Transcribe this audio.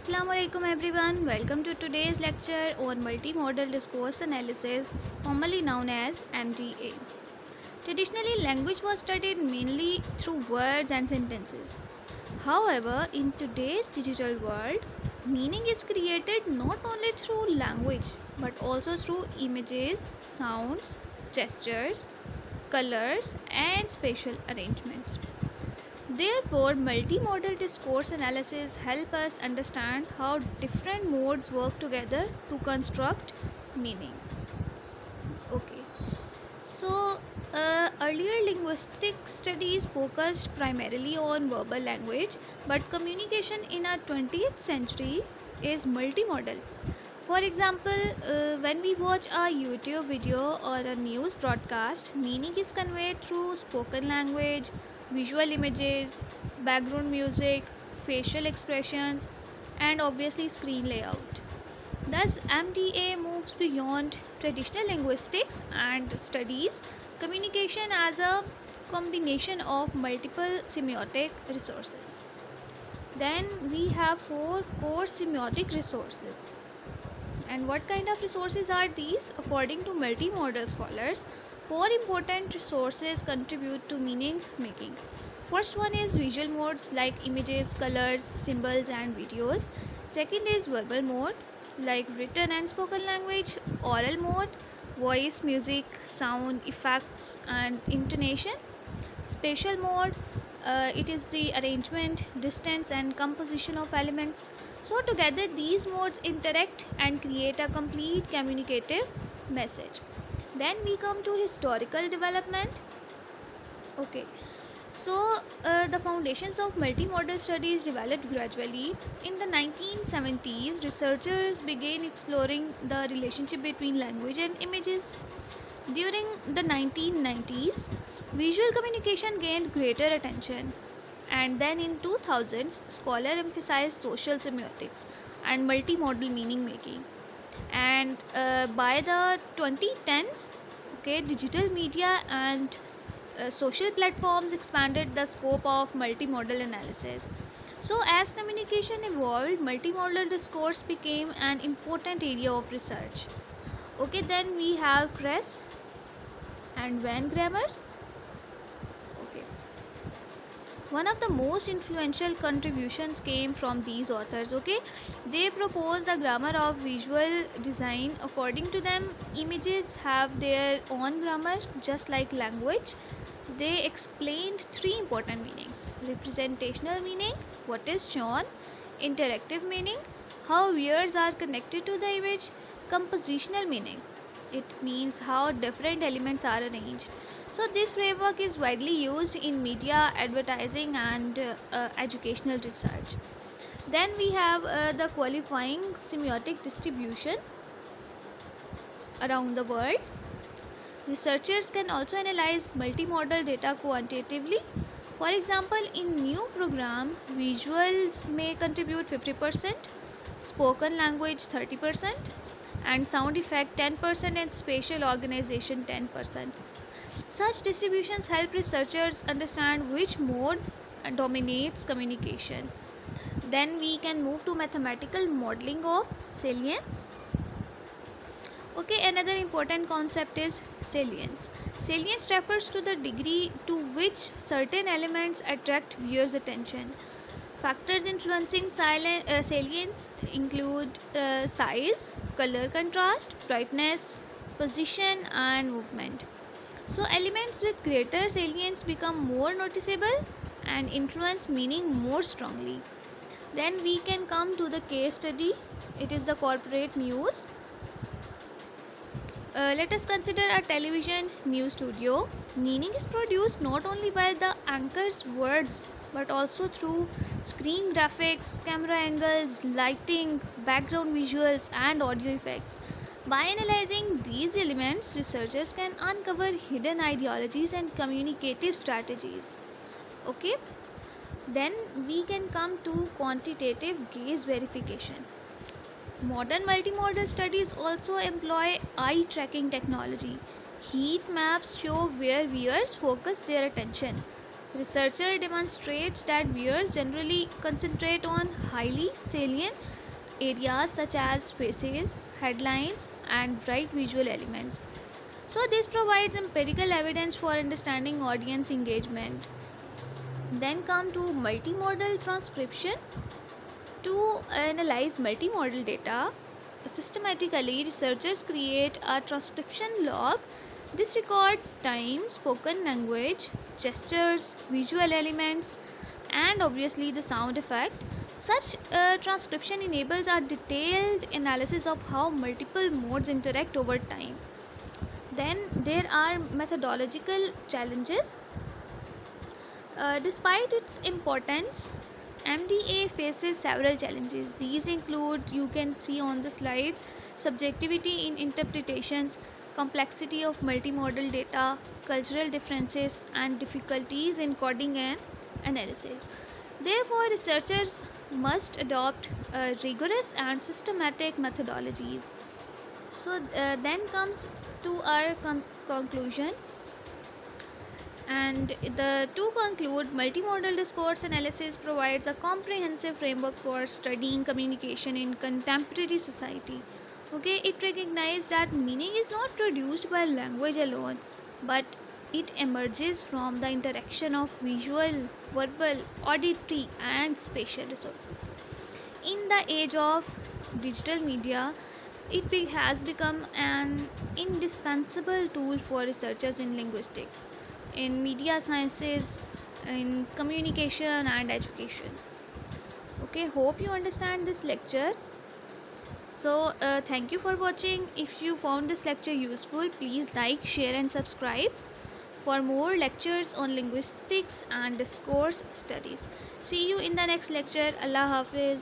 Assalamualaikum everyone, welcome to today's lecture on Multimodal Discourse Analysis, commonly known as MDA. Traditionally, language was studied mainly through words and sentences. However, in today's digital world, meaning is created not only through language but also through images, sounds, gestures, colors, and spatial arrangements. Therefore, multimodal discourse analysis help us understand how different modes work together to construct meanings. Okay, so earlier linguistic studies focused primarily on verbal language, but communication in our 20th century is multimodal. For example, when we watch a YouTube video or a news broadcast, meaning is conveyed through spoken language, visual images, background music, facial expressions, and obviously screen layout. Thus, MDA moves beyond traditional linguistics and studies communication as a combination of multiple semiotic resources. Then we have four core semiotic resources. And what kind of resources are these? According to multimodal scholars, four important resources contribute to meaning making. First one is visual modes like images, colors, symbols, and videos. Second is verbal mode like written and spoken language, oral mode, voice, music, sound, effects, and intonation. Spatial mode, it is the arrangement, distance, and composition of elements. So, together these modes interact and create a complete communicative message. Then we come to historical development. Okay, so the foundations of multimodal studies developed gradually. In the 1970s, researchers began exploring the relationship between language and images. During the 1990s, visual communication gained greater attention, and then in 2000s, scholars emphasized social semiotics and multimodal meaning making. And by the 2010s, okay, digital media and social platforms expanded the scope of multimodal analysis. So, as communication evolved, multimodal discourse became an important area of research. Okay, then we have Kress and Van grammars. Okay, one of the most influential contributions came from these authors. Okay, they proposed a grammar of visual design. According to them, images have their own grammar just like language. They explained three important meanings: representational meaning, what is shown; interactive meaning, how viewers are connected to the image; compositional meaning, it means how different elements are arranged. So, this framework is widely used in media, advertising, and educational research. Then we have the qualifying semiotic distribution around the world. Researchers can also analyze multimodal data quantitatively. For example, in new program, visuals may contribute 50%, spoken language 30%, and sound effect 10%, and spatial organization 10%. Such distributions help researchers understand which mode dominates communication. Then we can move to mathematical modeling of salience. Okay, another important concept is salience. Salience refers to the degree to which certain elements attract viewers' attention. Factors influencing salience include size, color contrast, brightness, position, and movement. So, elements with greater salience become more noticeable and influence meaning more strongly. Then we can come to the case study. It is the corporate news. Let us consider a television news studio. Meaning is produced not only by the anchor's words but also through screen graphics, camera angles, lighting, background visuals, and audio effects. By analyzing these elements, researchers can uncover hidden ideologies and communicative strategies. Okay, then we can come to quantitative gaze verification. Modern multimodal studies also employ eye tracking technology. Heat maps show where viewers focus their attention. Researcher demonstrates that viewers generally concentrate on highly salient areas such as faces, headlines, and bright visual elements. So, this provides empirical evidence for understanding audience engagement. Then come to multimodal transcription. To analyze multimodal data systematically, researchers create a transcription log. This records time, spoken language, gestures, visual elements, and obviously the sound effect. Such transcription enables a detailed analysis of how multiple modes interact over time. Then there are methodological challenges. Despite its importance, MDA faces several challenges. These include, you can see on the slides, subjectivity in interpretations, complexity of multimodal data, cultural differences, and difficulties in coding and analysis. Therefore, researchers must adopt rigorous and systematic methodologies. So, then comes to our conclusion. And to conclude, multimodal discourse analysis provides a comprehensive framework for studying communication in contemporary society. Okay, it recognizes that meaning is not produced by language alone, but it emerges from the interaction of visual, verbal, auditory, and spatial resources. In the age of digital media, it has become an indispensable tool for researchers in linguistics, in media sciences, in communication and education. Okay, hope you understand this lecture. So, thank you for watching. If you found this lecture useful, please like, share, and subscribe for more lectures on linguistics and discourse studies. See you in the next lecture. Allah Hafiz.